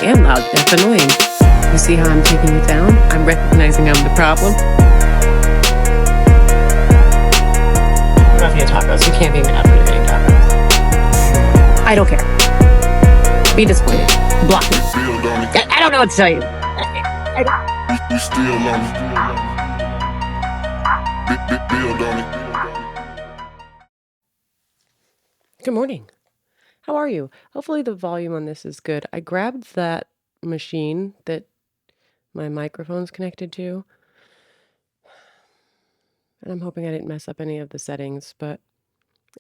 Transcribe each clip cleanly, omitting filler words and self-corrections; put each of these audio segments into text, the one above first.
am loud. That's annoying. You see how I'm taking it down? I'm recognizing I'm the problem. I'm not getting tacos. You can't be mad when you're getting tacos. I don't care. Be disappointed. Block me. I don't know what to tell you. You still on Good morning. How are you? Hopefully the volume on this is good. I grabbed that machine that my microphone's connected to, and I'm hoping I didn't mess up any of the settings, but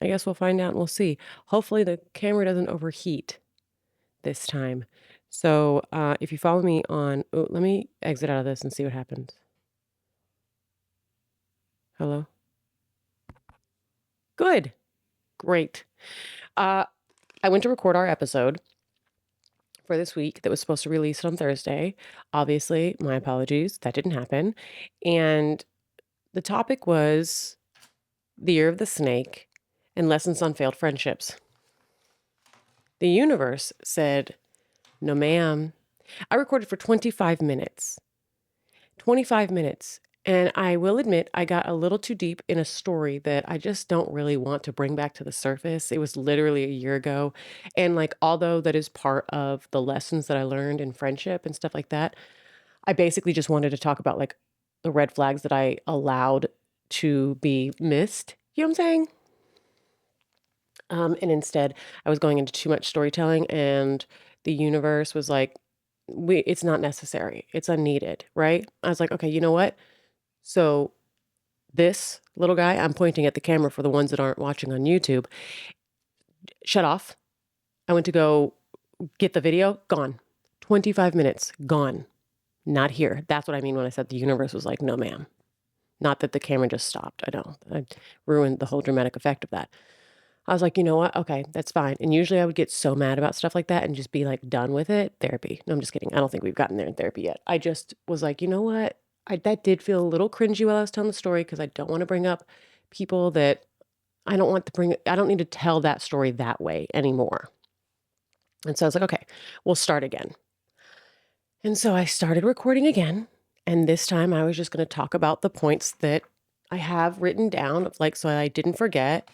I guess we'll find out and we'll see. Hopefully the camera doesn't overheat this time. So if you follow me on, let me exit out of this and see what happens. Hello? Good. Great. I went to record our episode for this week that was supposed to release on Thursday. Obviously, my apologies, that didn't happen. And the topic was the year of the snake and lessons on failed friendships. The universe said, no, ma'am. I recorded for 25 minutes. 25 minutes. And I will admit, I got a little too deep in a story that I just don't really want to bring back to the surface. It was literally a year ago. And like, although that is part of the lessons that I learned in friendship and stuff like that, I basically just wanted to talk about like the red flags that I allowed to be missed. You know what I'm saying? And instead, I was going into too much storytelling, and the universe was like, it's not necessary. It's unneeded, right? I was like, okay, you know what? So this little guy, I'm pointing at the camera for the ones that aren't watching on YouTube, shut off. I went to go get the video, gone. 25 minutes, gone. Not here. That's what I mean when I said the universe was like, no, ma'am. Not that the camera just stopped. I ruined the whole dramatic effect of that. I was like, you know what? Okay, that's fine. And usually I would get so mad about stuff like that and just be like done with it. Therapy. No, I'm just kidding. I don't think we've gotten there in therapy yet. I just was like, you know what? That did feel a little cringy while I was telling the story because I don't want to bring up people that I don't need to tell that story that way anymore. And so I was like, okay, we'll start again. And so I started recording again. And this time I was just going to talk about the points that I have written down, like, so I didn't forget.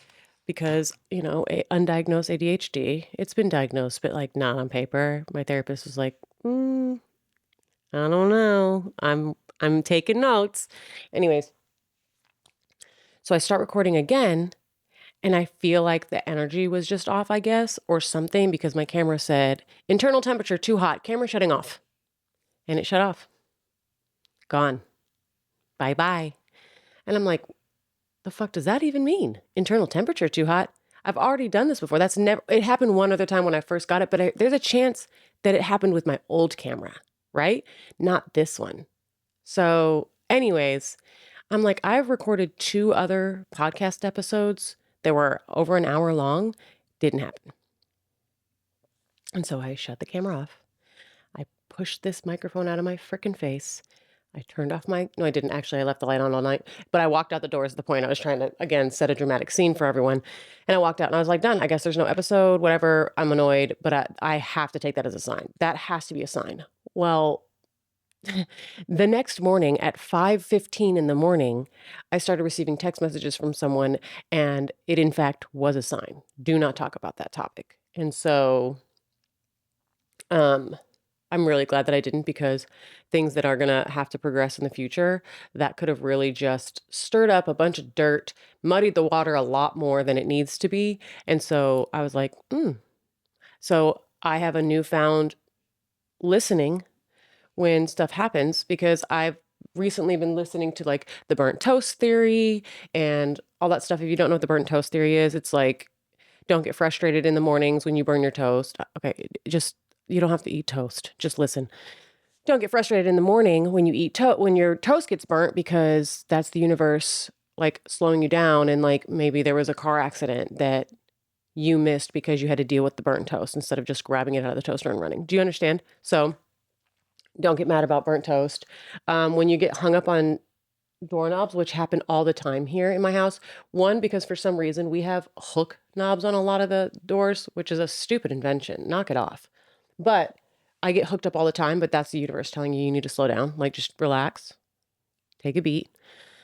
Because, undiagnosed ADHD, it's been diagnosed, but like not on paper. My therapist was like, I don't know. I'm taking notes. Anyways, so I start recording again, and I feel like the energy was just off, I guess, or something, because my camera said, internal temperature too hot, camera shutting off. And it shut off. Gone. Bye-bye. And I'm like, the fuck does that even mean? Internal temperature too hot? I've already done this before. It happened one other time when I first got it, but there's a chance that it happened with my old camera, right? Not this one. So anyways, I'm like, I've recorded 2 other podcast episodes that were over an hour long. Didn't happen. And so I shut the camera off. I pushed this microphone out of my frickin' face. I turned off no, I didn't actually. I left the light on all night, but I walked out the door is the point. I was trying to, again, set a dramatic scene for everyone. And I walked out and I was like, done. I guess there's no episode, whatever. I'm annoyed, but I have to take that as a sign. That has to be a sign. Well, the next morning at 5:15 in the morning, I started receiving text messages from someone, and it in fact was a sign. Do not talk about that topic. And so, I'm really glad that I didn't, because things that are going to have to progress in the future, that could have really just stirred up a bunch of dirt, muddied the water a lot more than it needs to be. And so I was like, So I have a newfound listening when stuff happens, because I've recently been listening to like the burnt toast theory and all that stuff. If you don't know what the burnt toast theory is, it's like, don't get frustrated in the mornings when you burn your toast. Okay, you don't have to eat toast. Just listen. Don't get frustrated in the morning when you eat when your toast gets burnt, because that's the universe like slowing you down, and like maybe there was a car accident that you missed because you had to deal with the burnt toast instead of just grabbing it out of the toaster and running. Do you understand? So don't get mad about burnt toast. When you get hung up on doorknobs, which happen all the time here in my house. One, because for some reason we have hook knobs on a lot of the doors, which is a stupid invention. Knock it off. But I get hooked up all the time, but that's the universe telling you need to slow down, like just relax, take a beat.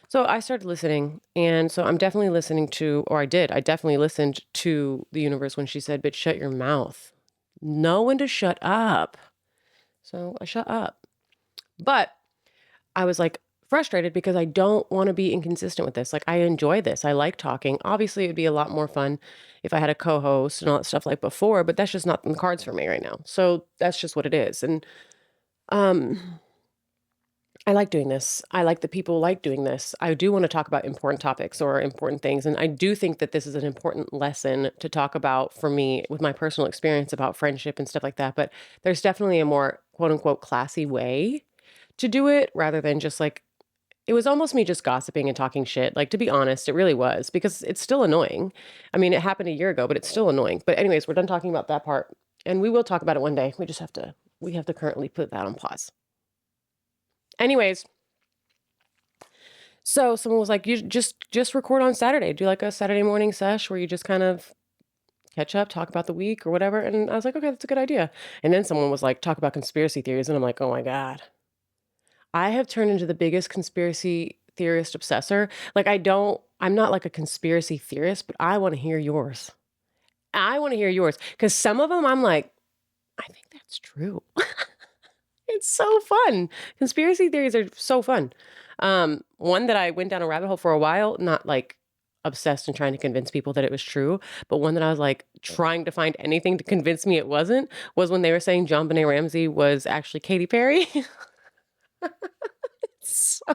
So I started listening, and so I'm definitely listening to, or I definitely listened to the universe when she said, "Bitch, shut your mouth. Know when to shut up." So I shut up. But I was like frustrated because I don't want to be inconsistent with this. Like, I enjoy this. I like talking. Obviously, it would be a lot more fun if I had a co-host and all that stuff like before, but that's just not in the cards for me right now. So that's just what it is. And um I like doing this. I like that people like doing this. I do want to talk about important topics or important things. And I do think that this is an important lesson to talk about for me with my personal experience about friendship and stuff like that. But there's definitely a more quote unquote classy way to do it rather than just like, it was almost me just gossiping and talking shit. Like, to be honest, it really was because it's still annoying. I mean, it happened a year ago, but it's still annoying. But, anyways, we're done talking about that part. And we will talk about it one day. We have to currently put that on pause. Anyways, so someone was like, "You just record on Saturday. Do like a Saturday morning sesh where you just kind of catch up, talk about the week or whatever." And I was like, "Okay, that's a good idea." And then someone was like, "Talk about conspiracy theories." And I'm like, "Oh my God. I have turned into the biggest conspiracy theorist obsessor." Like I'm not like a conspiracy theorist, but I want to hear yours. I want to hear yours because some of them I'm like, I think that's true. It's so fun. Conspiracy theories are so fun. One that I went down a rabbit hole for a while, not like obsessed and trying to convince people that it was true, but one that I was like trying to find anything to convince me it wasn't, was when they were saying John Benet Ramsey was actually Katy Perry. So,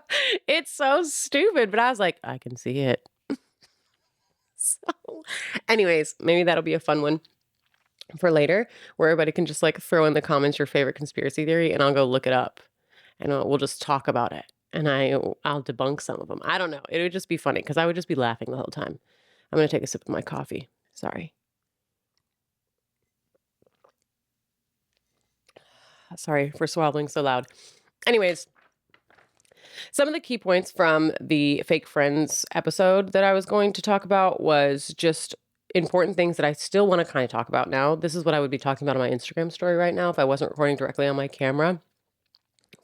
it's so stupid, but I was like, I can see it. So, anyways, maybe that'll be a fun one for later where everybody can just like throw in the comments your favorite conspiracy theory and I'll go look it up and we'll just talk about it. And I'll debunk some of them. I don't know. It would just be funny because I would just be laughing the whole time. I'm going to take a sip of my coffee. Sorry. Sorry for swallowing so loud. Anyways, some of the key points from the Fake Friends episode that I was going to talk about was just important things that I still want to kind of talk about now. This is what I would be talking about on my Instagram story right now if I wasn't recording directly on my camera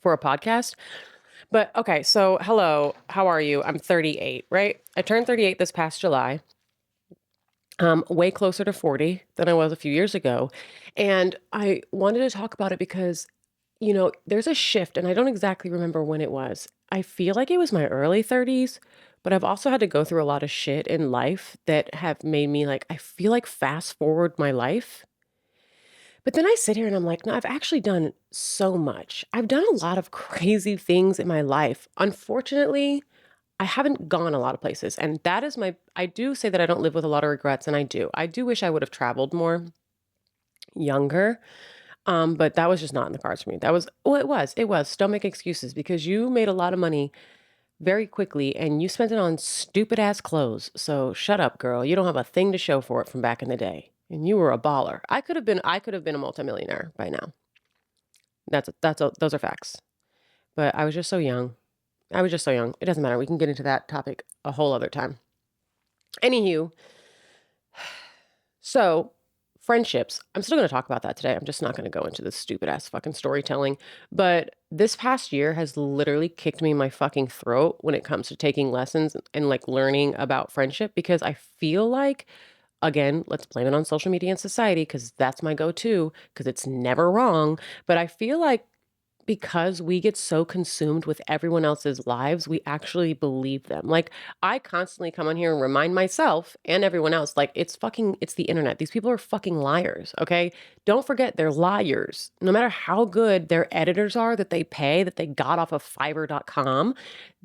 for a podcast. But okay, so hello, how are you? I'm 38, right? I turned 38 this past July. Way closer to 40 than I was a few years ago. And I wanted to talk about it because, there's a shift, and I don't exactly remember when it was. I feel like it was my early 30s, but I've also had to go through a lot of shit in life that have made me like, I feel like fast forward my life. But then I sit here and I'm like, no, I've actually done so much. I've done a lot of crazy things in my life. Unfortunately, I haven't gone a lot of places. And that is I do say that I don't live with a lot of regrets, and I do. I do wish I would have traveled more younger. But that was just not in the cards for me. It was. Don't make excuses because you made a lot of money very quickly and you spent it on stupid ass clothes. So shut up, girl. You don't have a thing to show for it from back in the day. And you were a baller. I could have been a multimillionaire by now. Those are facts. But I was just so young. I was just so young. It doesn't matter. We can get into that topic a whole other time. Anywho, so friendships. I'm still going to talk about that today. I'm just not going to go into this stupid ass fucking storytelling. But this past year has literally kicked me in my fucking throat when it comes to taking lessons and like learning about friendship because I feel like, again, let's blame it on social media and society because that's my go to because it's never wrong. But I feel like because we get so consumed with everyone else's lives, we actually believe them. Like, I constantly come on here and remind myself and everyone else, like, it's the internet. These people are fucking liars, okay? Don't forget they're liars. No matter how good their editors are that they pay, that they got off of Fiverr.com,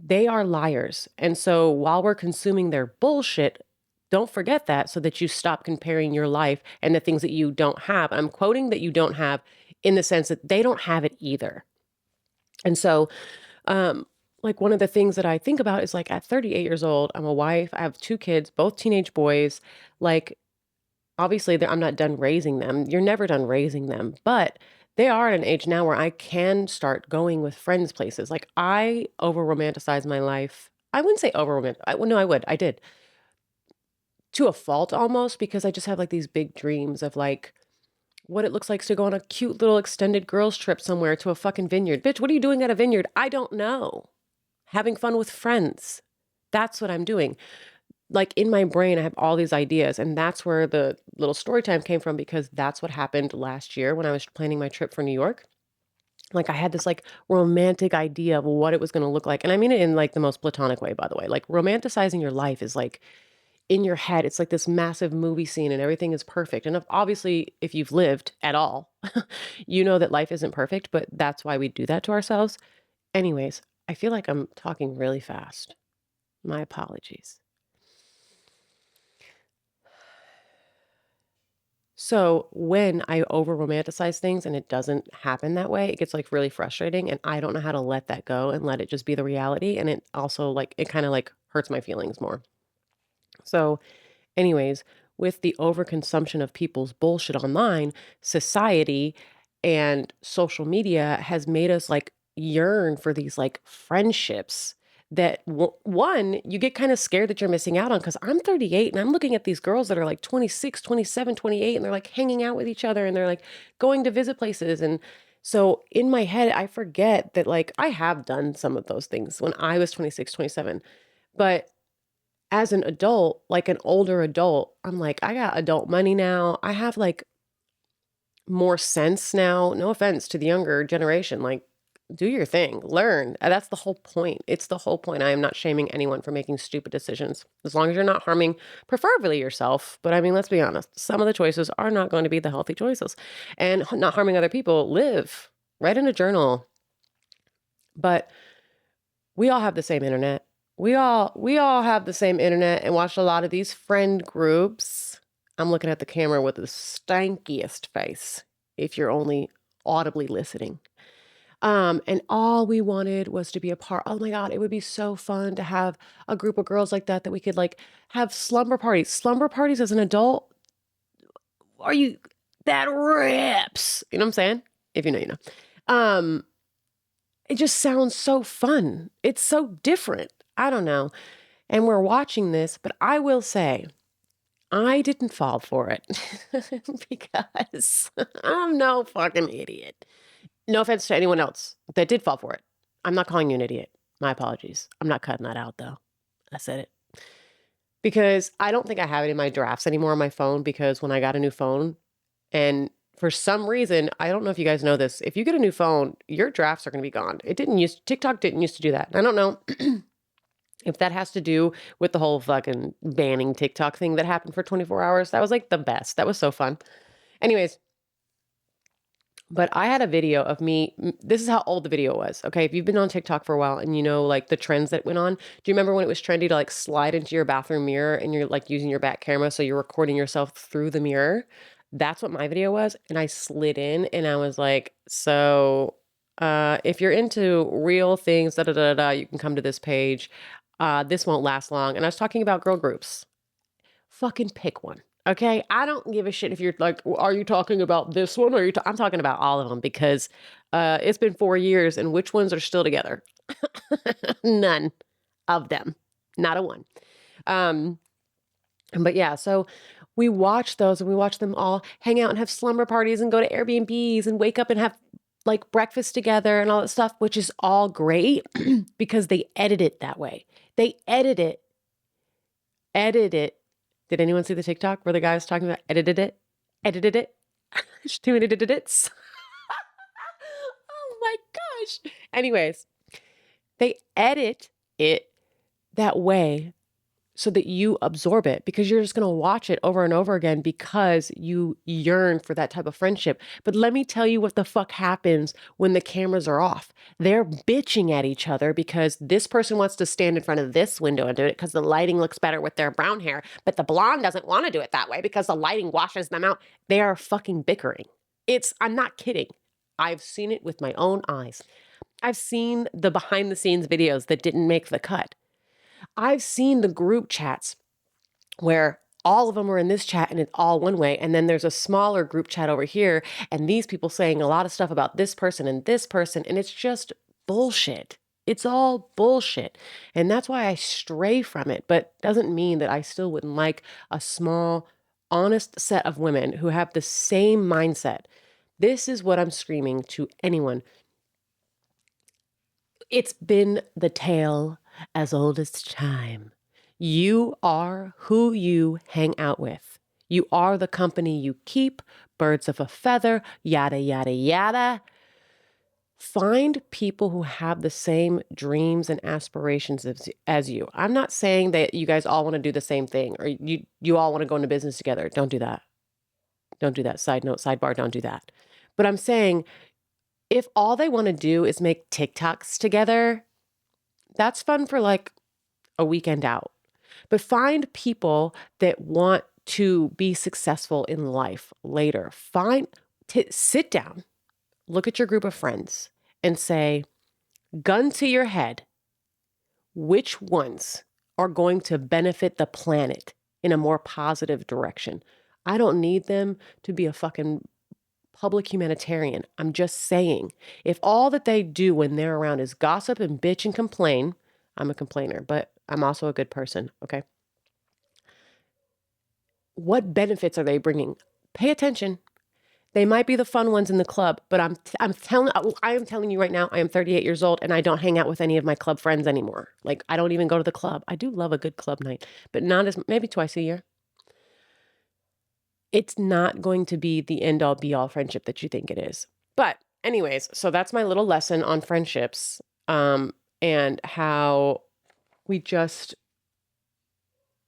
they are liars. And so while we're consuming their bullshit, don't forget that so that you stop comparing your life and the things that you don't have. I'm quoting that you don't have in the sense that they don't have it either. And so, um, like one of the things that I think about is like at 38 years old, I'm a wife, I have two kids, both teenage boys. Like, obviously, I'm not done raising them. You're never done raising them, but they are at an age now where I can start going with friends places. Like, I over romanticize my life. I wouldn't say over romanticize. Well, no, I would. I did to a fault almost because I just have like these big dreams of like what it looks like to go on a cute little extended girls trip somewhere to a fucking vineyard. Bitch, what are you doing at a vineyard? I don't know. Having fun with friends. That's what I'm doing. Like in my brain, I have all these ideas, and that's where the little story time came from, because that's what happened last year when I was planning my trip for New York. Like I had this like romantic idea of what it was going to look like. And I mean it in like the most platonic way, by the way. Like romanticizing your life is like in your head, it's like this massive movie scene and everything is perfect. And obviously, if you've lived at all, you know that life isn't perfect, but that's why we do that to ourselves. Anyways, I feel like I'm talking really fast. My apologies. So when I over romanticize things and it doesn't happen that way, it gets like really frustrating. And I don't know how to let that go and let it just be the reality. And it also like, it kind of like hurts my feelings more. So anyways, with the overconsumption of people's bullshit online, society and social media has made us like yearn for these like friendships that one, you get kind of scared that you're missing out on, because I'm 38 and I'm looking at these girls that are like 26, 27, 28, and they're like hanging out with each other and they're like going to visit places. And so in my head, I forget that like I have done some of those things when I was 26, 27. But as an adult, like an older adult, I'm like, I got adult money now. I have like more sense now. No offense to the younger generation. Like, do your thing, learn. That's the whole point. It's the whole point. I am not shaming anyone for making stupid decisions, as long as you're not harming, preferably yourself. But I mean, let's be honest, some of the choices are not going to be the healthy choices, and not harming other people. Live, write in a journal. But we all have the same internet. We all have the same internet and watch a lot of these friend groups. I'm looking at the camera with the stankiest face if you're only audibly listening. And all we wanted was to be a part. Oh my God, it would be so fun to have a group of girls like that we could like have slumber parties. Slumber parties as an adult, are you that rips? You know what I'm saying? If you know, you know. Um, it just sounds so fun. It's so different. I don't know. And we're watching this, but I will say, I didn't fall for it because I'm no fucking idiot. No offense to anyone else that did fall for it. I'm not calling you an idiot. My apologies. I'm not cutting that out though. I said it. Because I don't think I have it in my drafts anymore on my phone, because when I got a new phone, and for some reason, I don't know if you guys know this, if you get a new phone, your drafts are going to be gone. TikTok didn't used to do that. I don't know if that has to do with the whole fucking banning TikTok thing that happened for 24 hours. That was like the best. That was so fun. Anyways, but I had a video of me. This is how old the video was. Okay. If you've been on TikTok for a while and you know, like the trends that went on, do you remember when it was trendy to like slide into your bathroom mirror and you're like using your back camera, so you're recording yourself through the mirror? That's what my video was. And I slid in and I was like, so if you're into real things, da da da da, you can come to this page. This won't last long. And I was talking about girl groups. Fucking pick one. Okay, I don't give a shit if you're like, are you talking about this one? Or I'm talking about all of them, because it's been 4 years, and which ones are still together? None of them, not a one. Um, but yeah, so we watch those and we watch them all hang out and have slumber parties and go to Airbnbs and wake up and have like breakfast together and all that stuff, which is all great because they edit it that way. They edit it. Did anyone see the TikTok where the guy was talking about edited it? There's too many edits. Oh my gosh. Anyways, they edit it that way so that you absorb it, because you're just going to watch it over and over again because you yearn for that type of friendship. But let me tell you what the fuck happens when the cameras are off. They're bitching at each other because this person wants to stand in front of this window and do it because the lighting looks better with their brown hair, but the blonde doesn't want to do it that way because the lighting washes them out. They are fucking bickering. I'm not kidding. I've seen it with my own eyes. I've seen the behind the scenes videos that didn't make the cut. I've seen the group chats where all of them are in this chat and it's all one way. And then there's a smaller group chat over here, and these people saying a lot of stuff about this person and this person. And it's just bullshit. It's all bullshit. And that's why I stray from it. But doesn't mean that I still wouldn't like a small, honest set of women who have the same mindset. This is what I'm screaming to anyone. It's been the tale as old as time. You are who you hang out with. You are the company you keep, birds of a feather, yada, yada, yada. Find people who have the same dreams and aspirations as you. I'm not saying that you guys all want to do the same thing or you all want to go into business together. Don't do that. Don't do that. Side note, sidebar, don't do that. But I'm saying if all they want to do is make TikToks together, that's fun for like a weekend out. But find people that want to be successful in life later. Sit down, look at your group of friends and say, gun to your head, which ones are going to benefit the planet in a more positive direction? I don't need them to be a fucking public humanitarian. I'm just saying, if all that they do when they're around is gossip and bitch and complain, I'm a complainer, but I'm also a good person, okay? What benefits are they bringing? Pay attention. They might be the fun ones in the club, but I am telling you right now, I am 38 years old and I don't hang out with any of my club friends anymore. Like I don't even go to the club. I do love a good club night, but not as maybe twice a year. It's not going to be the end all be all friendship that you think it is. But anyways, so that's my little lesson on friendships, and how we just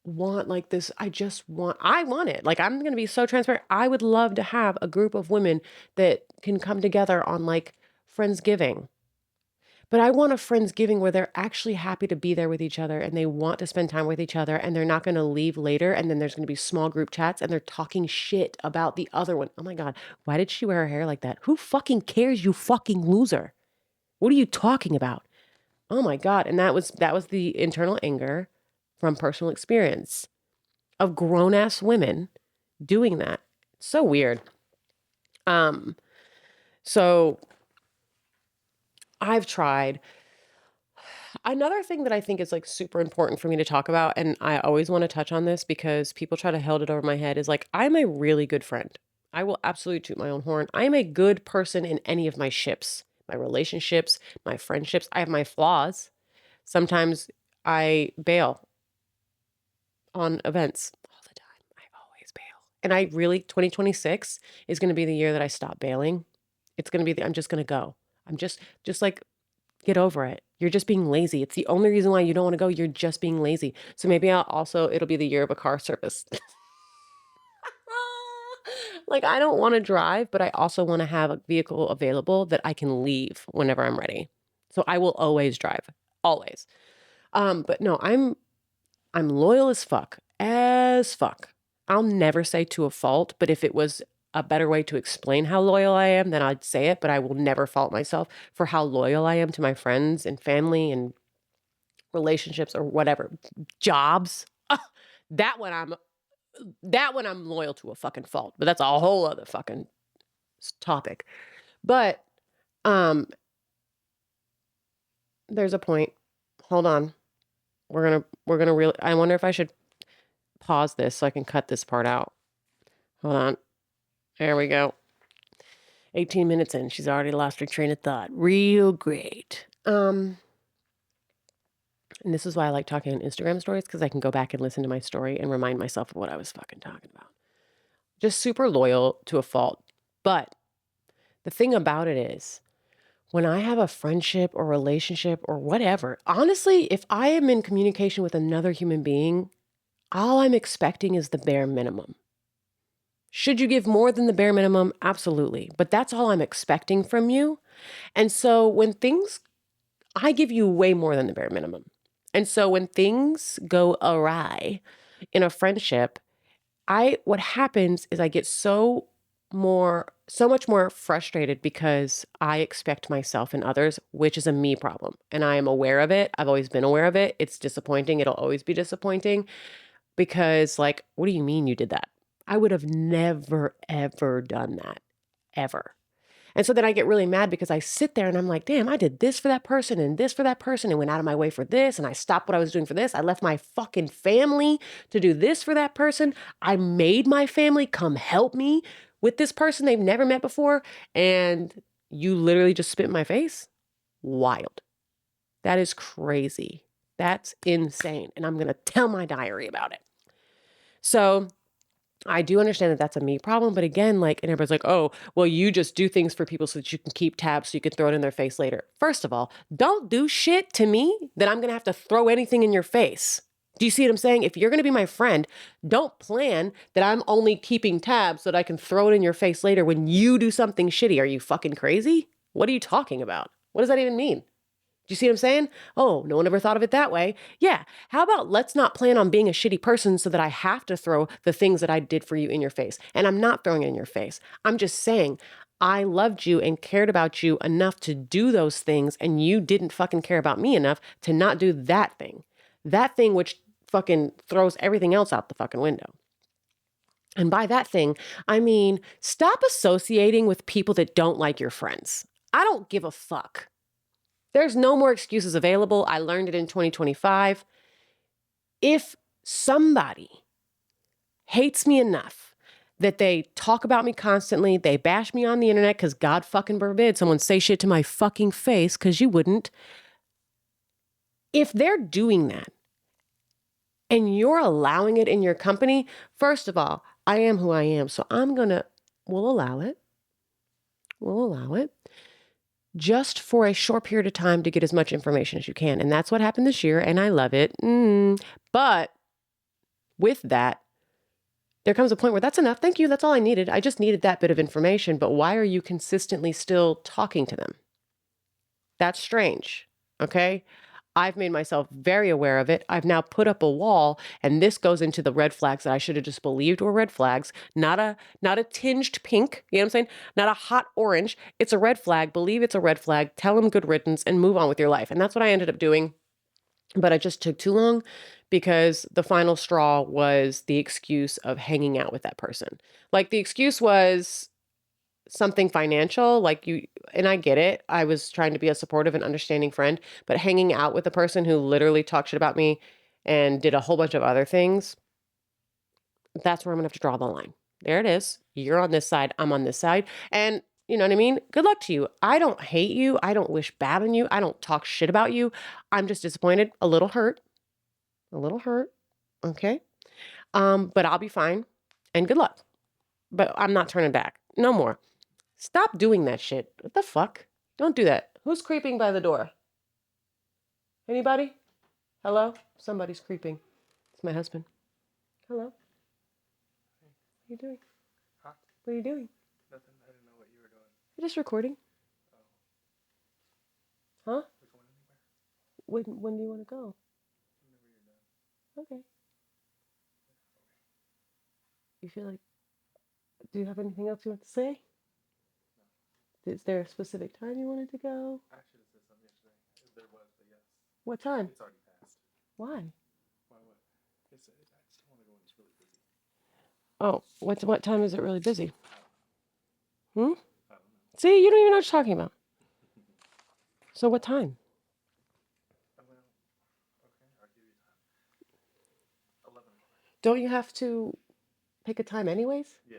want like this. I want it. Like I'm going to be so transparent. I would love to have a group of women that can come together on like Friendsgiving. But I want a Friendsgiving where they're actually happy to be there with each other and they want to spend time with each other and they're not going to leave later and then there's going to be small group chats and they're talking shit about the other one. Oh my God, why did she wear her hair like that? Who fucking cares, you fucking loser? What are you talking about? Oh my God. And that was the internal anger from personal experience of grown ass women doing that. It's so weird. Um, so I've tried. Another thing that I think is like super important for me to talk about, and I always want to touch on this because people try to hold it over my head, is like I'm a really good friend. I will absolutely toot my own horn. I am a good person in any of my ships, my relationships, my friendships. I have my flaws. Sometimes I bail on events all the time. I always bail. And I really, 2026 is going to be the year that I stop bailing. It's going to be, I'm just going to go. I'm just like, get over it. You're just being lazy. It's the only reason why you don't want to go. You're just being lazy. So maybe it'll be the year of a car service. Like, I don't want to drive, but I also want to have a vehicle available that I can leave whenever I'm ready. So I will always drive. Always. But no, I'm loyal as fuck. As fuck. I'll never say to a fault, but if it was a better way to explain how loyal I am, then I'd say it, but I will never fault myself for how loyal I am to my friends and family and relationships or whatever. Jobs. That one I'm loyal to a fucking fault, but that's a whole other fucking topic. But there's a point. Hold on. We're gonna really I wonder if I should pause this so I can cut this part out. Hold on. There we go. 18 minutes in, she's already lost her train of thought. Real great. And this is why I like talking on Instagram stories, because I can go back and listen to my story and remind myself of what I was fucking talking about. Just super loyal to a fault. But the thing about it is, when I have a friendship or relationship or whatever, honestly, if I am in communication with another human being, all I'm expecting is the bare minimum. Should you give more than the bare minimum? Absolutely. But that's all I'm expecting from you. And so I give you way more than the bare minimum. And so when things go awry in a friendship, what happens is I get so much more frustrated because I expect myself and others, which is a me problem. And I am aware of it. I've always been aware of it. It's disappointing. It'll always be disappointing because like, what do you mean you did that? I would have never, ever done that. Ever. And so then I get really mad because I sit there and I'm like, damn, I did this for that person and this for that person and went out of my way for this. And I stopped what I was doing for this. I left my fucking family to do this for that person. I made my family come help me with this person they've never met before. And you literally just spit in my face? Wild. That is crazy. That's insane. And I'm going to tell my diary about it. So I do understand that that's a me problem, but again, like, and everybody's like, oh, well, you just do things for people so that you can keep tabs so you can throw it in their face later. First of all, don't do shit to me that I'm going to have to throw anything in your face. Do you see what I'm saying? If you're going to be my friend, don't plan that I'm only keeping tabs so that I can throw it in your face later when you do something shitty. Are you fucking crazy? What are you talking about? What does that even mean? Do you see what I'm saying? Oh, no one ever thought of it that way. Yeah. How about let's not plan on being a shitty person so that I have to throw the things that I did for you in your face. And I'm not throwing it in your face. I'm just saying I loved you and cared about you enough to do those things, and you didn't fucking care about me enough to not do that thing. That thing which fucking throws everything else out the fucking window. And by that thing, I mean, stop associating with people that don't like your friends. I don't give a fuck. There's no more excuses available. I learned it in 2025. If somebody hates me enough that they talk about me constantly, they bash me on the internet, because God fucking forbid someone say shit to my fucking face, because you wouldn't. If they're doing that and you're allowing it in your company, first of all, I am who I am. So we'll allow it. We'll allow it. Just for a short period of time to get as much information as you can. And that's what happened this year, and I love it. But with that, there comes a point where that's enough. Thank you. That's all I needed. I just needed that bit of information. But why are you consistently still talking to them? That's strange. Okay? I've made myself very aware of it. I've now put up a wall, and this goes into the red flags that I should have just believed were red flags. Not a tinged pink, you know what I'm saying? Not a hot orange. It's a red flag. Believe it's a red flag. Tell them good riddance and move on with your life. And that's what I ended up doing. But it just took too long because the final straw was the excuse of hanging out with that person. Like, the excuse was something financial, like you, and I get it. I was trying to be a supportive and understanding friend, but hanging out with a person who literally talked shit about me and did a whole bunch of other things, that's where I'm gonna have to draw the line. There it is. You're on this side, I'm on this side. And you know what I mean? Good luck to you. I don't hate you. I don't wish bad on you. I don't talk shit about you. I'm just disappointed, a little hurt, a little hurt. Okay. But I'll be fine. And good luck. But I'm not turning back. No more. Stop doing that shit. What the fuck? Don't do that. Who's creeping by the door? Anybody? Hello? Somebody's creeping. It's my husband. Hello? What are you doing? Huh? What are you doing? Nothing. I didn't know what you were doing. You're just recording. Huh? We're going anywhere? When do you want to go? Whenever you're done. Okay. You feel like, do you have anything else you want to say? Is there a specific time you wanted to go? I should have said something yesterday. If there was, but yes. What time? It's already passed. Why? Why what? I just want to go when it's really busy. Oh, what time is it really busy? I don't know. See, you don't even know what you're talking about. So what time? Well, okay, I'll give you time. 11 o'clock. Don't you have to pick a time anyways? Yeah.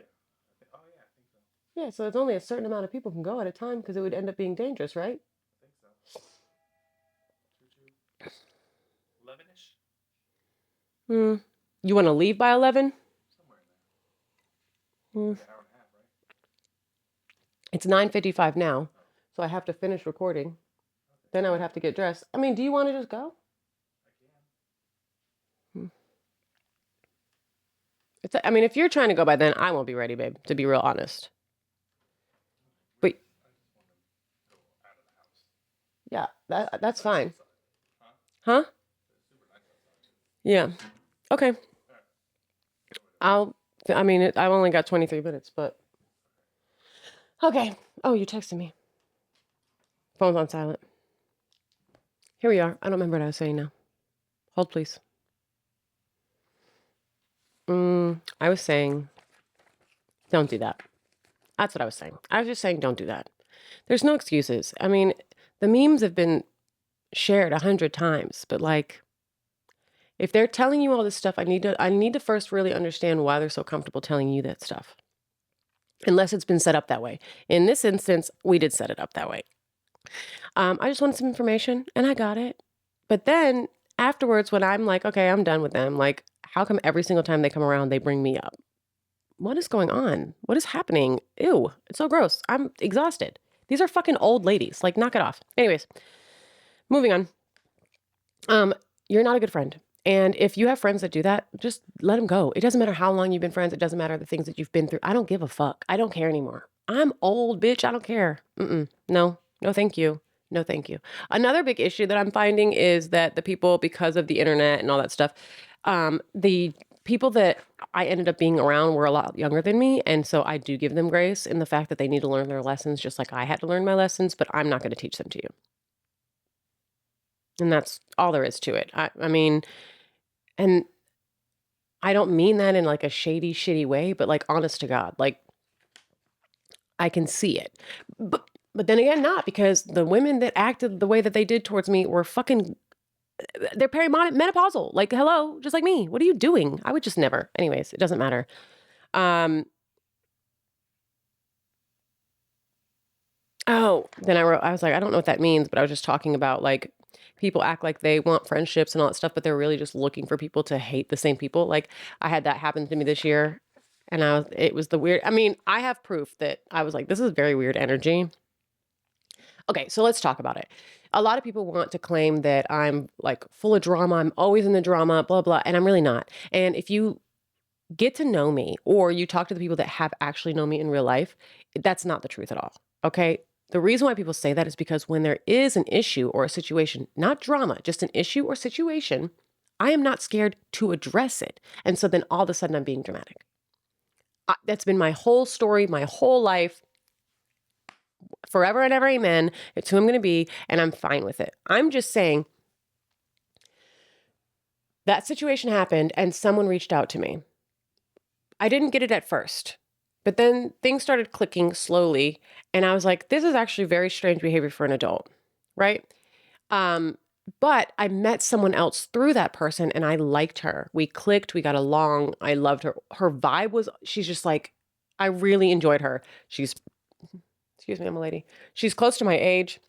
Oh, yeah, I think so. Yeah, so it's only a certain amount of people can go at a time, because it would end up being dangerous, right? I think so. 11-ish? You want to leave by 11? Somewhere in there. Like an hour and a half, right? It's 9:55 now, so I have to finish recording. Then I would have to get dressed. I mean, do you want to just go? I can. I mean, if you're trying to go by then, I won't be ready, babe, to be real honest. But I just want to go out of the house. yeah, that's fine. Huh? Huh? It's super nice outside. Yeah. Okay. I've only got 23 minutes, but. Okay. Oh, you texted me. Phone's on silent. Here we are. I don't remember what I was saying now. Hold, please. I was saying, don't do that. That's what I was saying. I was just saying, don't do that. There's no excuses. I mean, the memes have been shared 100 times, but like if they're telling you all this stuff, I need to first really understand why they're so comfortable telling you that stuff. Unless it's been set up that way. In this instance, we did set it up that way. I just wanted some information and I got it. But then afterwards, when I'm like, okay, I'm done with them, like, how come every single time they come around, they bring me up? What is going on? What is happening? Ew, it's so gross. I'm exhausted. These are fucking old ladies. Like, knock it off. Anyways, moving on. Um, you're not a good friend. And if you have friends that do that, just let them go. It doesn't matter how long you've been friends. It doesn't matter the things that you've been through. I don't give a fuck. I don't care anymore. I'm old, bitch. I don't care. No, no, thank you. No, thank you. Another big issue that I'm finding is that the people, because of the internet and all that stuff, the people that I ended up being around were a lot younger than me. And so I do give them grace in the fact that they need to learn their lessons just like I had to learn my lessons, but I'm not going to teach them to you. And that's all there is to it. I mean, and I don't mean that in like a shady, shitty way, but like honest to God, like I can see it. But then again, not because the women that acted the way that they did towards me were fucking, they're perimenopausal. Like, hello, just like me. What are you doing? I would just never. Anyways, it doesn't matter. Um, then I was like, I don't know what that means, but I was just talking about like people act like they want friendships and all that stuff, but they're really just looking for people to hate the same people. Like I had that happen to me this year and it was the weird, I mean, I have proof that I was like, this is very weird energy. Okay, so let's talk about it. A lot of people want to claim that I'm like full of drama. I'm always in the drama, blah, blah, and I'm really not. And if you get to know me or you talk to the people that have actually known me in real life, that's not the truth at all. Okay. The reason why people say that is because when there is an issue or a situation, not drama, just an issue or situation, I am not scared to address it. And so then all of a sudden I'm being dramatic. That's been my whole story, my whole life, forever and ever. Amen. It's who I'm going to be. And I'm fine with it. I'm just saying that situation happened and someone reached out to me. I didn't get it at first, but then things started clicking slowly. And I was like, this is actually very strange behavior for an adult, right? But I met someone else through that person and I liked her. We clicked, we got along. I loved her. Her vibe was, she's just like, I really enjoyed her. Excuse me, I'm a lady. She's close to my age.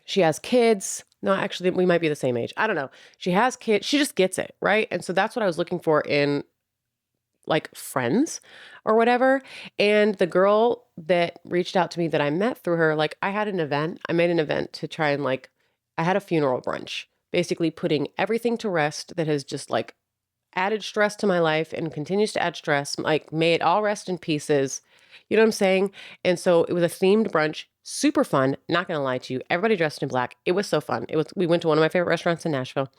She has kids. No, actually, we might be the same age. I don't know. She has kids. She just gets it, right? And so that's what I was looking for in like friends or whatever. And the girl that reached out to me that I met through her, like I made an event to try and like, I had a funeral brunch, basically putting everything to rest that has just like added stress to my life and continues to add stress, like may it all rest in pieces. You know what I'm saying? And so it was a themed brunch, super fun. Not going to lie to you. Everybody dressed in black. It was so fun. We went to one of my favorite restaurants in Nashville.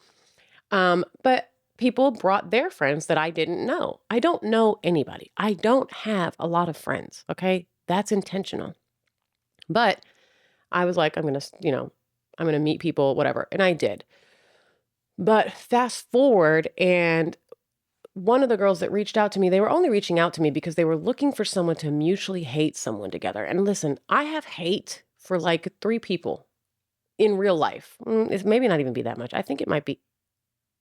But people brought their friends that I didn't know. I don't know anybody. I don't have a lot of friends. Okay. That's intentional. But I was like, I'm going to meet people, whatever. And I did. But fast forward, and one of the girls that reached out to me, they were only reaching out to me because they were looking for someone to mutually hate someone together. And listen, I have hate for like 3 people in real life. It's maybe not even be that much. I think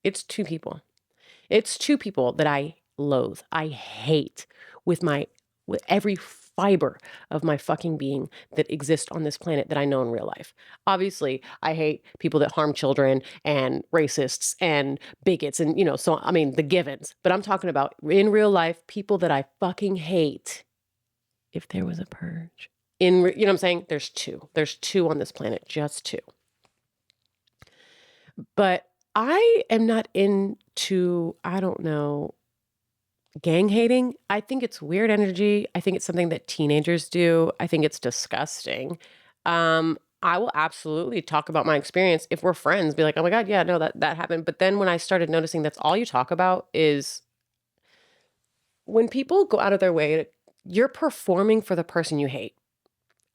it's 2 people. It's 2 people that I loathe. I hate with every fiber of my fucking being that exists on this planet that I know in real life. Obviously, I hate people that harm children and racists and bigots and, so I mean, the givens. But I'm talking about in real life, people that I fucking hate. If there was a purge. You know what I'm saying? There's 2. There's 2 on this planet, just 2. But I am not into, I don't know, gang hating. I think it's weird energy. I think it's something that teenagers do. I think it's disgusting. I will absolutely talk about my experience if we're friends, be like, oh my God, yeah, no, that happened. But then when I started noticing that's all you talk about is when people go out of their way, you're performing for the person you hate.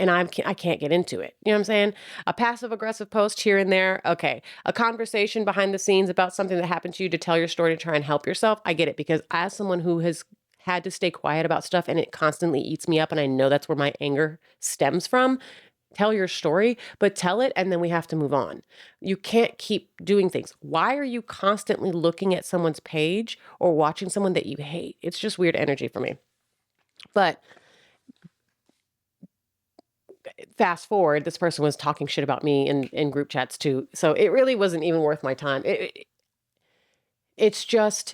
And I can't get into it. You know what I'm saying? A passive aggressive post here and there. Okay. A conversation behind the scenes about something that happened to you to tell your story to try and help yourself. I get it because as someone who has had to stay quiet about stuff and it constantly eats me up and I know that's where my anger stems from, tell your story, but tell it and then we have to move on. You can't keep doing things. Why are you constantly looking at someone's page or watching someone that you hate? It's just weird energy for me. But fast forward, this person was talking shit about me in group chats too. So it really wasn't even worth my time. It's just,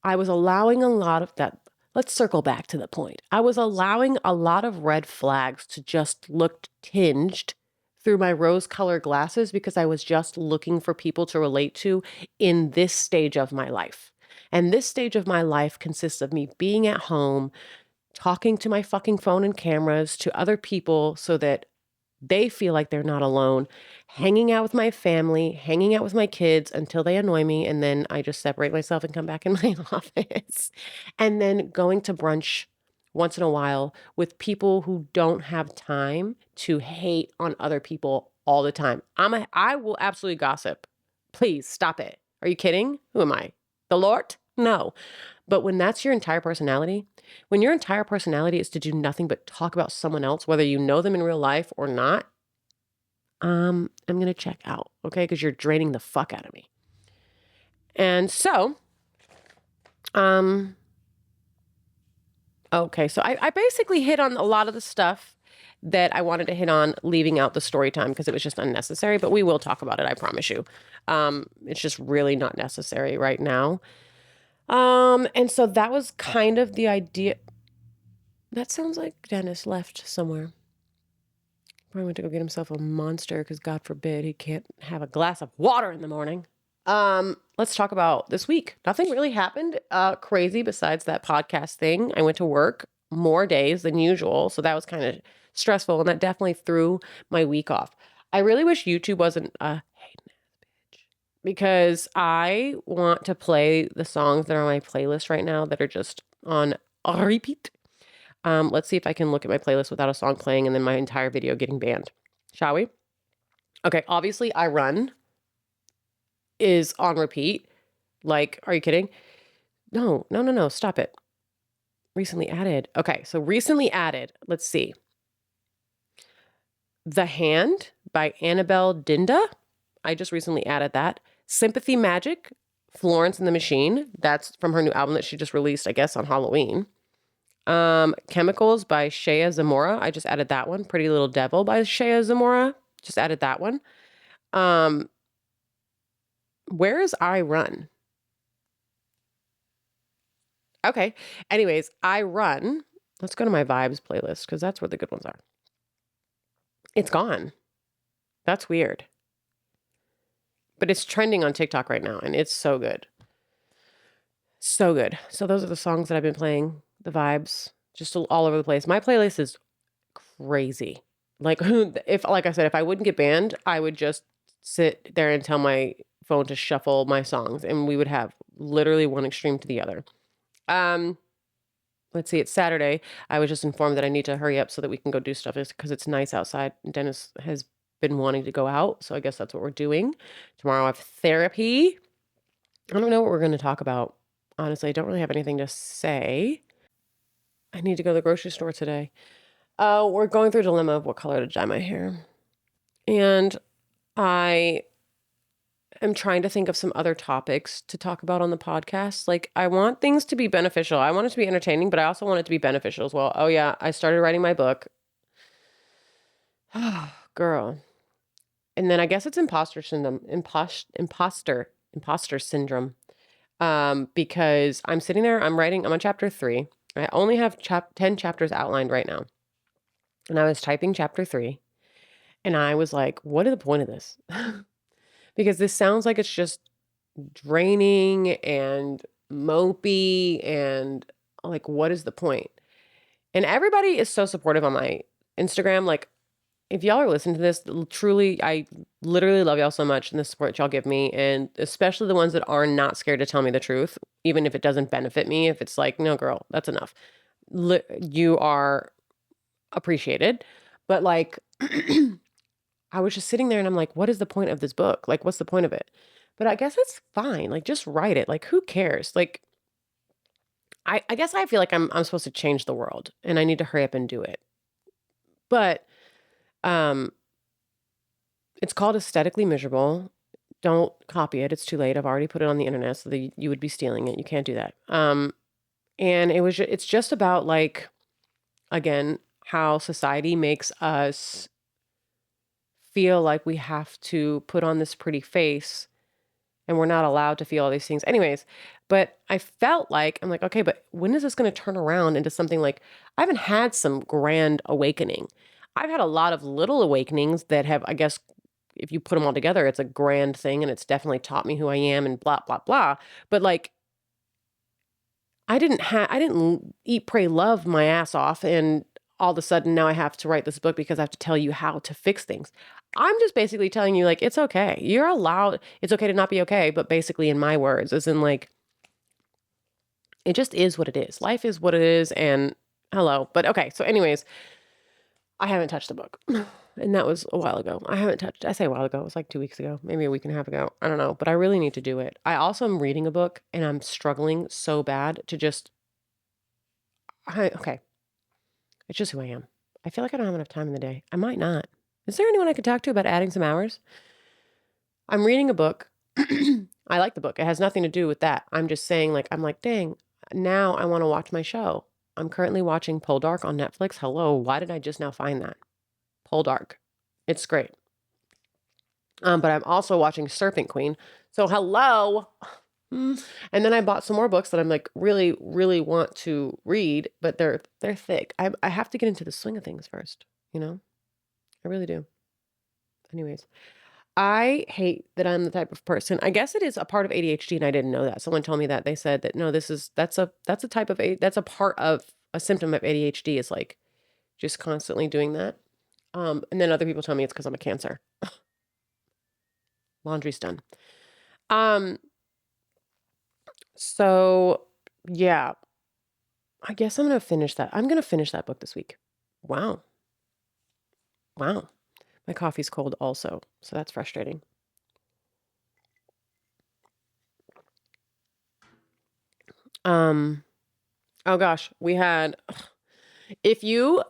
I was allowing a lot of that. Let's circle back to the point. I was allowing a lot of red flags to just look tinged through my rose colored glasses because I was just looking for people to relate to in this stage of my life. And this stage of my life consists of me being at home, talking to my fucking phone and cameras to other people so that they feel like they're not alone, hanging out with my family, hanging out with my kids until they annoy me, and then I just separate myself and come back in my office. And then going to brunch once in a while with people who don't have time to hate on other people all the time. I will absolutely gossip. Please stop it. Are you kidding? Who am I? The Lord? No. But when that's your entire personality, when your entire personality is to do nothing but talk about someone else, whether you know them in real life or not, I'm going to check out, okay? Because you're draining the fuck out of me. And so, okay, so I basically hit on a lot of the stuff that I wanted to hit on, leaving out the story time because it was just unnecessary, but we will talk about it, I promise you. It's just really not necessary right now. And so that was kind of the idea. That sounds like Dennis left somewhere. Probably went to go get himself a monster because God forbid he can't have a glass of water in the morning. Let's talk about this week. Nothing really happened crazy besides that podcast thing. I went to work more days than usual, so that was kind of stressful, and that definitely threw my week off. I really wish YouTube wasn't a hating ass bitch because I want to play the songs that are on my playlist right now that are just on repeat. Let's see if I can look at my playlist without a song playing and then my entire video getting banned. Shall we? Okay, obviously I Run is on repeat. Like, are you kidding? No, stop it. Recently added. Okay, so recently added. Let's see. The Hand by Annabelle Dinda. I just recently added that. Sympathy Magic, Florence and the Machine. That's from her new album that she just released, I guess, on Halloween. Chemicals by Shea Zamora. I just added that one. Pretty Little Devil by Shea Zamora. Just added that one. Where is I Run? Okay. Anyways, I Run. Let's go to my vibes playlist because that's where the good ones are. It's gone. That's weird. But it's trending on TikTok right now and it's so good. So good. So those are the songs that I've been playing, the vibes, just all over the place. My playlist is crazy. Like like I said, if I wouldn't get banned, I would just sit there and tell my phone to shuffle my songs and we would have literally one extreme to the other. Let's see, it's Saturday. I was just informed that I need to hurry up so that we can go do stuff because it's nice outside. Dennis has been wanting to go out, so I guess that's what we're doing. Tomorrow I have therapy. I don't know what we're going to talk about. Honestly, I don't really have anything to say. I need to go to the grocery store today. We're going through a dilemma of what color to dye my hair. And I am trying to think of some other topics to talk about on the podcast. Like, I want things to be beneficial. I want it to be entertaining, but I also want it to be beneficial as well. Oh, yeah, I started writing my book. Girl. And then I guess it's imposter syndrome. Imposter syndrome. Because I'm sitting there, I'm on chapter 3. I only have 10 chapters outlined right now. And I was typing chapter 3. And I was like, what is the point of this? Because this sounds like it's just draining and mopey and like, what is the point? And everybody is so supportive on my Instagram. Like, if y'all are listening to this, truly, I literally love y'all so much and the support y'all give me. And especially the ones that are not scared to tell me the truth, even if it doesn't benefit me. If it's like, no, girl, that's enough. You are appreciated. But like, I was just sitting there and I'm like, what is the point of this book? Like, what's the point of it? But I guess it's fine. Like, just write it. Like, who cares? Like, I guess I feel like I'm supposed to change the world, and I need to hurry up and do it. But, um, it's called Aesthetically Miserable. Don't copy it, it's too late. I've already put it on the internet so that you would be stealing it. You can't do that. And it's just about, like, again, how society makes us feel like we have to put on this pretty face and we're not allowed to feel all these things. Anyways, but I felt like I'm like, okay, but when is this going to turn around into something like I haven't had some grand awakening. I've had a lot of little awakenings that have, I guess, if you put them all together, it's a grand thing and it's definitely taught me who I am and blah blah blah. But like I didn't eat, pray, love my ass off and all of a sudden now I have to write this book because I have to tell you how to fix things. I'm just basically telling you like it's okay. You're allowed it's okay to not be okay, but basically in my words, as in like it just is what it is. Life is what it is and hello. But okay, so anyways, I haven't touched the book. And that was a while ago. I say a while ago, it was like 2 weeks ago, maybe a week and a half ago. I don't know, but I really need to do it. I also am reading a book and I'm struggling so bad to just okay. It's just who I am. I feel like I don't have enough time in the day. I might not. Is there anyone I could talk to about adding some hours? I'm reading a book. I like the book. It has nothing to do with that. I'm just saying, like, I'm like, dang, now I want to watch my show. I'm currently watching Poldark on Netflix. Hello, why did I just now find that? Poldark. It's great. But I'm also watching Serpent Queen. So hello. And then I bought some more books that I'm like really, really want to read, but they're thick. I have to get into the swing of things first, you know? I really do. Anyways, I hate that I'm the type of person. I guess it is a part of ADHD, and I didn't know that. Someone told me that. They said that no, that's a type of that's a part of a symptom of ADHD is like just constantly doing that. And then other people tell me it's because I'm a Cancer. Laundry's done. Um, so yeah, I guess I'm gonna finish that. I'm gonna finish that book this week. Wow. Wow. My coffee's cold also, so that's frustrating. Um, oh gosh, we had if you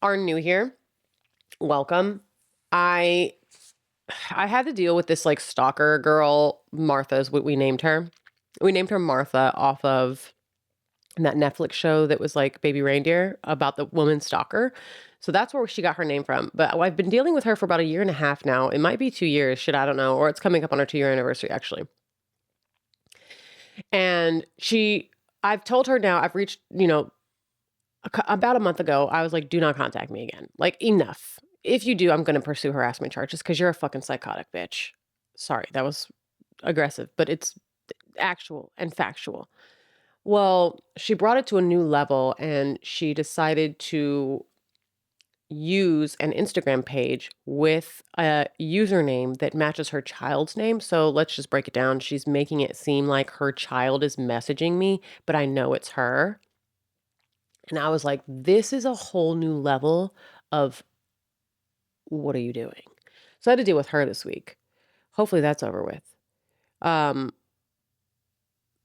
are new here, welcome. I I had to deal with this like stalker girl, Martha's what we named her. We named her Martha off of that Netflix show that was like Baby Reindeer about the woman stalker. So that's where she got her name from. But I've been dealing with her for about a year and a half now. It might be 2 years, shit, I don't know. Or it's coming up on her 2 year anniversary, actually. And I've told her now, I've reached, about a month ago, I was like, do not contact me again. Like, enough. If you do, I'm going to pursue harassment charges because you're a fucking psychotic bitch. Sorry, that was aggressive, but it's actual and factual. Well, she brought it to a new level and she decided to use an Instagram page with a username that matches her child's name. So let's just break it down. She's making it seem like her child is messaging me, but I know it's her. And I was like, this is a whole new level of what are you doing? So I had to deal with her this week. Hopefully that's over with. Um,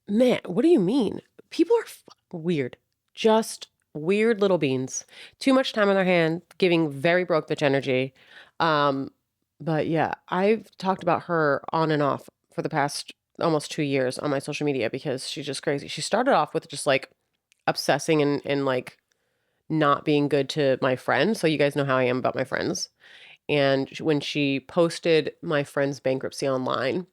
Man, what do you mean? People are weird. Just weird little beans. Too much time on their hand, giving very broke bitch energy. Um, but yeah, I've talked about her on and off for the past almost 2 years on my social media because she's just crazy. She started off with just like obsessing and like not being good to my friends. So you guys know how I am about my friends. And when she posted my friend's bankruptcy online,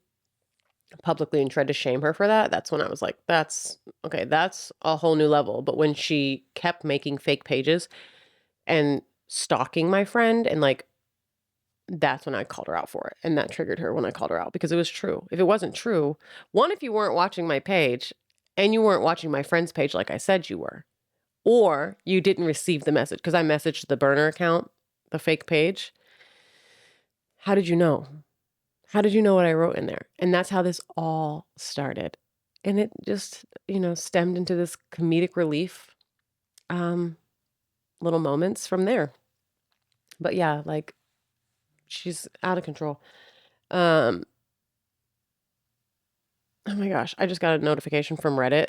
publicly and tried to shame her for that, that's when I was like, that's okay, that's a whole new level. But when she kept making fake pages and stalking my friend and like that's when I called her out for it. And that triggered her when I called her out because it was true. If it wasn't true, one, if you weren't watching my page and you weren't watching my friend's page like I said you were, or you didn't receive the message because I messaged the burner account, the fake page. How did you know? How did you know what I wrote in there? And that's how this all started. And it just, stemmed into this comedic relief, um, little moments from there. But yeah, like she's out of control. Um, oh my gosh, I just got a notification from Reddit.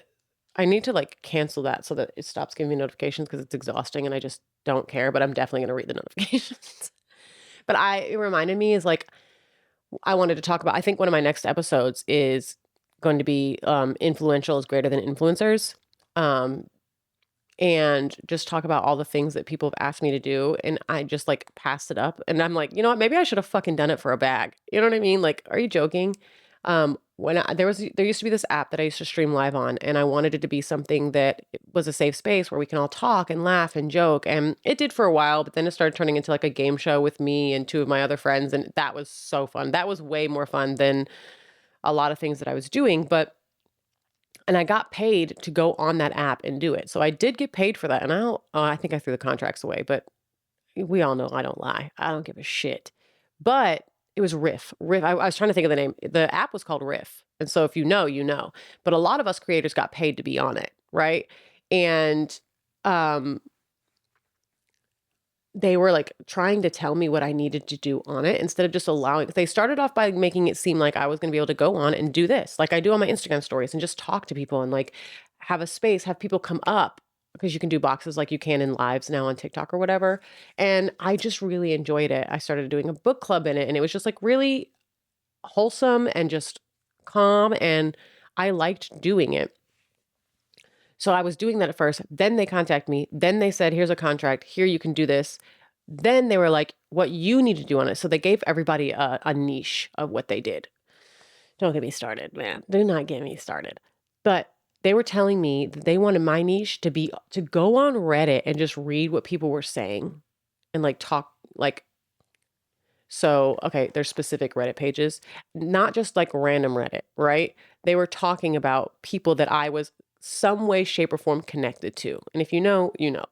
I need to, like, cancel that so that it stops giving me notifications because it's exhausting and I just don't care, but I'm definitely gonna read the notifications. But it reminded me is, like, I wanted to talk about I think one of my next episodes is going to be, influential is greater than influencers. Um, and just talk about all the things that people have asked me to do, and I just, like, passed it up, and I'm like, "You know what? Maybe I should have fucking done it for a bag." You know what I mean? Like, are you joking? When there used to be this app that I used to stream live on, and I wanted it to be something that was a safe space where we can all talk and laugh and joke, and it did for a while, but then it started turning into, like, a game show with me and 2 of my other friends, and that was so fun. That was way more fun than a lot of things that I was doing, but and I got paid to go on that app and do it. So I did get paid for that, and I think I threw the contracts away, but we all know I don't lie. I don't give a shit. But it was Riff. Riff. I was trying to think of the name. The app was called Riff, and so if you know, you know. But a lot of us creators got paid to be on it, right? And um, they were, like, trying to tell me what I needed to do on it instead of just allowing they started off by making it seem like I was gonna be able to go on and do this, like I do on my Instagram stories and just talk to people and, like, have a space, have people come up because you can do boxes like you can in lives now on TikTok or whatever, and I just really enjoyed it. I started doing a book club in it, and it was just, like, really wholesome and just calm, and I liked doing it. So I was doing that at first. Then they contacted me. Then they said, "Here's a contract. Here, you can do this." Then they were like, "What you need to do on it." So they gave everybody a niche of what they did. Don't get me started, man. Do not get me started. But they were telling me that they wanted my niche to go on Reddit and just read what people were saying and like talk like so, okay, there's specific Reddit pages, not just like random Reddit, right? They were talking about people that I was some way, shape, or form connected to. And if you know, you know.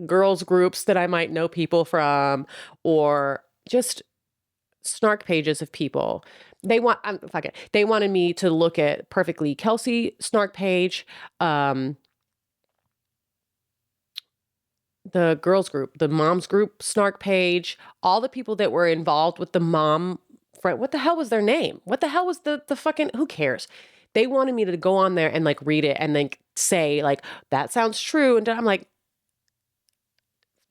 Girls groups that I might know people from, or just snark pages of people. Fuck it. They wanted me to look at Perfectly Kelsey snark page, um, the girls group, the moms group snark page, all the people that were involved with the mom friend. What the hell was their name? What the hell was the fucking who cares? They wanted me to go on there and like read it and then say like that sounds true and I'm like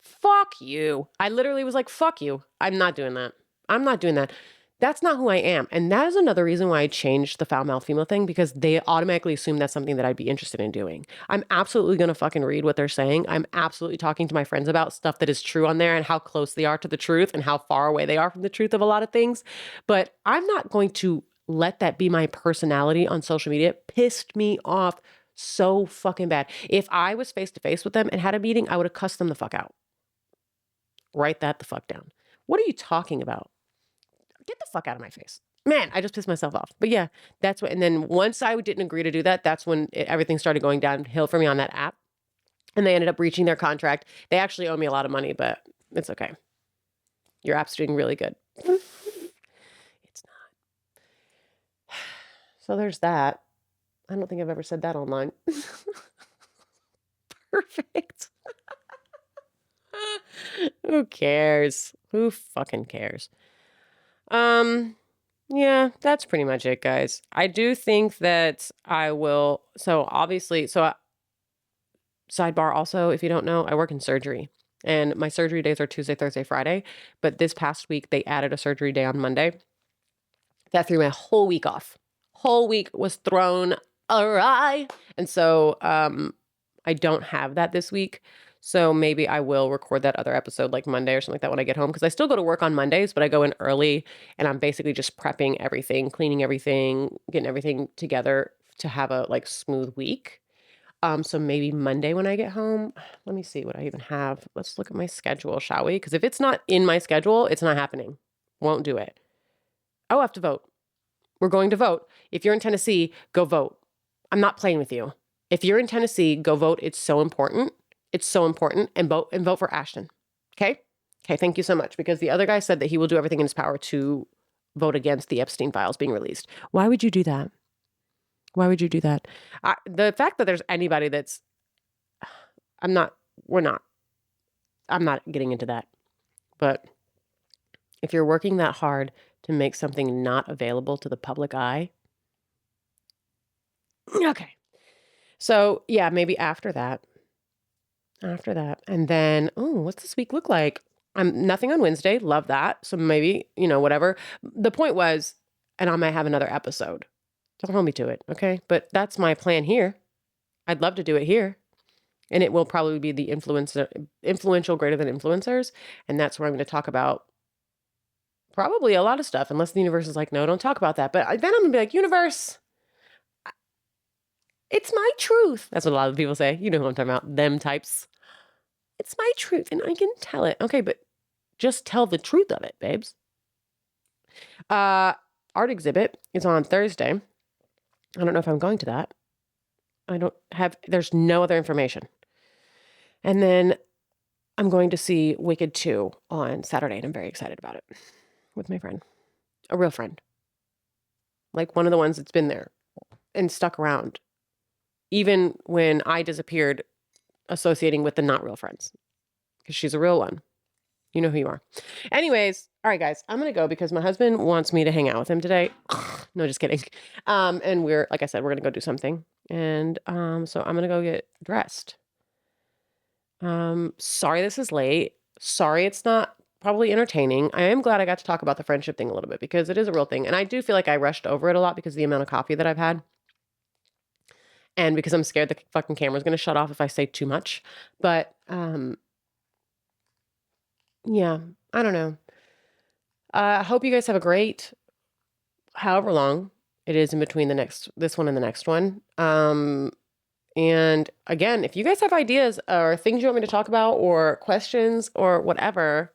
fuck you. I literally was like fuck you. I'm not doing that. I'm not doing that. That's not who I am. And that is another reason why I changed the foul mouth female thing because they automatically assume that's something that I'd be interested in doing. I'm absolutely going to fucking read what they're saying. I'm absolutely talking to my friends about stuff that is true on there and how close they are to the truth and how far away they are from the truth of a lot of things. But I'm not going to let that be my personality on social media. It pissed me off so fucking bad. If I was face to face with them and had a meeting, I would have cussed them the fuck out. Write that the fuck down. What are you talking about? Get the fuck out of my face. Man, I just pissed myself off. But yeah, that's what. And then once I didn't agree to do that, that's when everything started going downhill for me on that app. And they ended up breaching their contract. They actually owe me a lot of money, but it's okay. Your app's doing really good. It's not. So there's that. I don't think I've ever said that online. Perfect. Who cares? Who fucking cares? Yeah, that's pretty much it, guys. I do think that I will. So obviously, sidebar also, if you don't know, I work in surgery and my surgery days are Tuesday, Thursday, Friday. But this past week, they added a surgery day on Monday. That threw my whole week off. Whole week was thrown awry. And so I don't have that this week. So maybe I will record that other episode like Monday or something like that when I get home. Because I still go to work on Mondays, but I go in early and I'm basically just prepping everything, cleaning everything, getting everything together to have a like smooth week. So maybe Monday when I get home, let me see what I even have. Let's look at my schedule, shall we? Because if it's not in my schedule, it's not happening. Won't do it. I'll have to vote. We're going to vote. If you're in Tennessee, go vote. I'm not playing with you. If you're in Tennessee, go vote. It's so important. It's so important. And vote for Ashton. Okay? Okay, thank you so much. Because the other guy said that he will do everything in his power to vote against the Epstein files being released. Why would you do that? Why would you do that? The fact that there's anybody that's I'm not we're not. I'm not getting into that. But if you're working that hard to make something not available to the public eye, okay. So, yeah, maybe after that. After that. And then, oh, what's this week look like? I'm nothing on Wednesday. Love that. So maybe, whatever. The point was, and I might have another episode. Don't hold me to it, okay? But that's my plan here. I'd love to do it here. And it will probably be the influential greater than influencers. And that's where I'm going to talk about probably a lot of stuff, unless the universe is like, no, don't talk about that. But then I'm going to be like, universe, it's my truth. That's what a lot of people say. You know who I'm talking about, them types. It's my truth and I can tell it. Okay, but just tell the truth of it, babes. Art exhibit is on Thursday. I don't know if I'm going to that. There's no other information. And then I'm going to see Wicked 2 on Saturday, and I'm very excited about it with my friend. A real friend. Like one of the ones that's been there and stuck around. Even when I disappeared, associating with the not real friends. Because she's a real one. You know who you are. Anyways, all right, guys, I'm going to go because my husband wants me to hang out with him today. No, just kidding. And like I said, we're going to go do something. And so I'm going to go get dressed. Sorry this is late. Sorry it's not probably entertaining. I am glad I got to talk about the friendship thing a little bit because it is a real thing. And I do feel like I rushed over it a lot because of the amount of coffee that I've had. And because I'm scared the fucking camera's going to shut off if I say too much. But yeah, I don't know. I hope you guys have a great however long it is in between this one and the next one. And again, if you guys have ideas or things you want me to talk about or questions or whatever,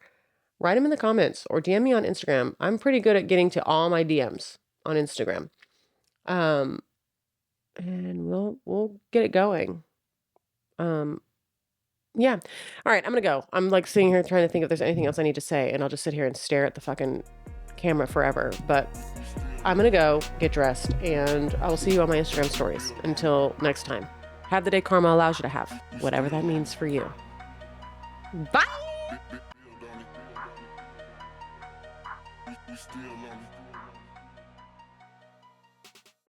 write them in the comments or DM me on Instagram. I'm pretty good at getting to all my DMs on Instagram. And we'll get it going. Yeah. All right, I'm gonna go. I'm like sitting here trying to think if there's anything else I need to say, and I'll just sit here and stare at the fucking camera forever. But I'm gonna go get dressed, and I will see you on my Instagram stories. Until next time, have the day karma allows you to have, whatever that means for you. Bye. You still on it.